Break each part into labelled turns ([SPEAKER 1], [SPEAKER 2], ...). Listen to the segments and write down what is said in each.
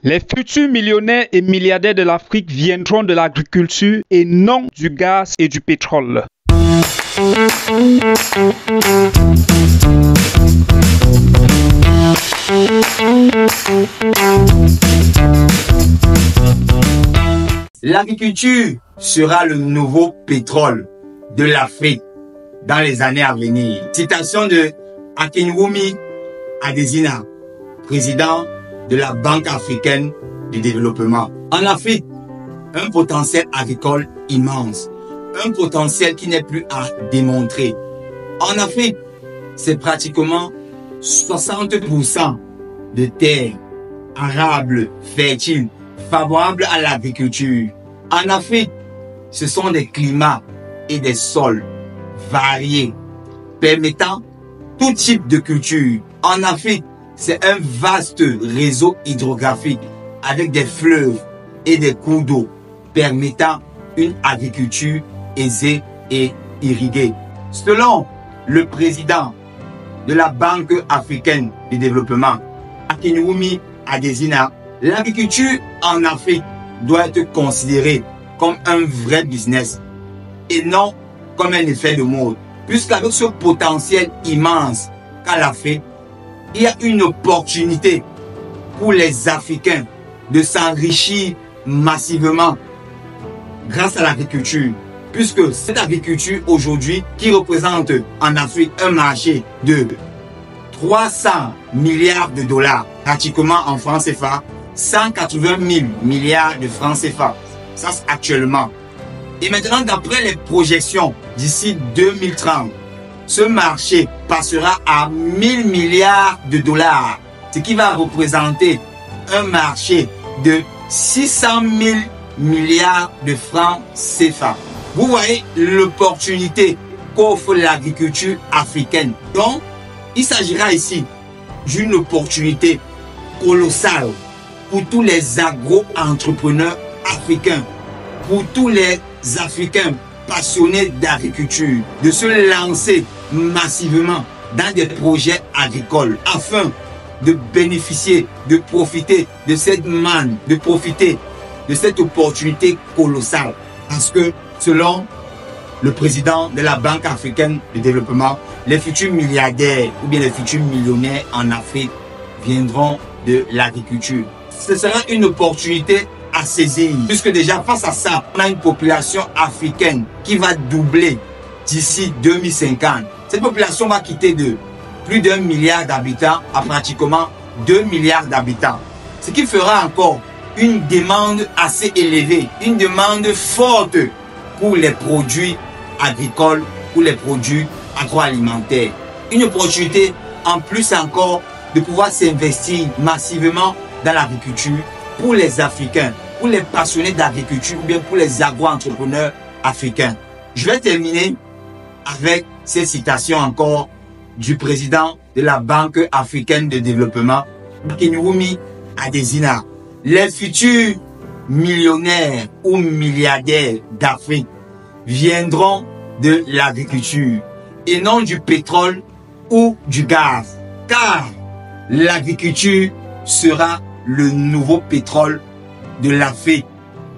[SPEAKER 1] Les futurs millionnaires et milliardaires de l'Afrique viendront de l'agriculture et non du gaz et du pétrole.
[SPEAKER 2] L'agriculture sera le nouveau pétrole de l'Afrique dans les années à venir. Citation de Akinwumi Adesina, président de la Banque africaine de développement. En Afrique, un potentiel agricole immense, un potentiel qui n'est plus à démontrer. En Afrique, c'est pratiquement 60% de terres arables, fertiles, favorables à l'agriculture. En Afrique, ce sont des climats et des sols variés, permettant tout type de culture. En Afrique, c'est un vaste réseau hydrographique avec des fleuves et des cours d'eau permettant une agriculture aisée et irriguée. Selon le président de la Banque africaine de développement, Akinwumi Adesina, l'agriculture en Afrique doit être considérée comme un vrai business et non comme un effet de mode. Puisqu'avec ce potentiel immense qu'a l'Afrique, il y a une opportunité pour les Africains de s'enrichir massivement grâce à l'agriculture. Puisque cette agriculture aujourd'hui qui représente en Afrique un marché de 300 milliards de dollars, pratiquement en francs CFA, 180 000 milliards de francs CFA. Ça c'est actuellement. Et maintenant, d'après les projections d'ici 2030, ce marché passera à 1000 milliards de dollars, ce qui va représenter un marché de 600 000 milliards de francs CFA. Vous voyez l'opportunité qu'offre l'agriculture africaine. Donc, il s'agira ici d'une opportunité colossale pour tous les agro-entrepreneurs africains, pour tous les Africains passionnés d'agriculture, de se lancer massivement dans des projets agricoles afin de bénéficier, de profiter de cette manne, de profiter de cette opportunité colossale. Parce que selon le président de la Banque africaine de développement, les futurs milliardaires ou bien les futurs millionnaires en Afrique viendront de l'agriculture. Ce sera une opportunité à saisir, puisque déjà face à ça, on a une population africaine qui va doubler d'ici 2050. Cette population va quitter de plus d'1 milliard d'habitants à pratiquement 2 milliards d'habitants. Ce qui fera encore une demande assez élevée, une demande forte pour les produits agricoles ou les produits agroalimentaires. Une opportunité en plus encore de pouvoir s'investir massivement dans l'agriculture pour les Africains, pour les passionnés d'agriculture ou bien pour les agro-entrepreneurs africains. Je vais terminer avec cette citation encore du président de la Banque africaine de développement, Akinwumi Adesina. Les futurs millionnaires ou milliardaires d'Afrique viendront de l'agriculture et non du pétrole ou du gaz, car l'agriculture sera le nouveau pétrole de l'Afrique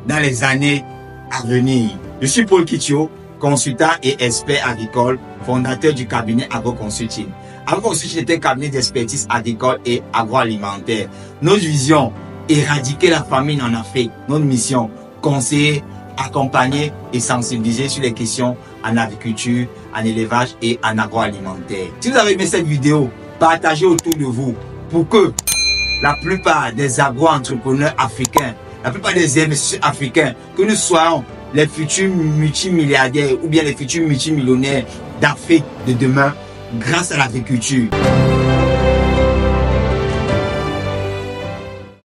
[SPEAKER 2] dans les années à venir. Je suis Paul Kitio, consultant et expert agricole, fondateur du cabinet AgroConsulting. AgroConsulting est un cabinet d'expertise agricole et agroalimentaire. Notre vision, éradiquer la famine en Afrique. Notre mission, conseiller, accompagner et sensibiliser sur les questions en agriculture, en élevage et en agroalimentaire. Si vous avez aimé cette vidéo, partagez autour de vous pour que la plupart des agro-entrepreneurs africains, la plupart des investisseurs africains, que nous soyons les futurs multimilliardaires ou bien les futurs multimillionnaires d'Afrique de demain grâce à l'agriculture.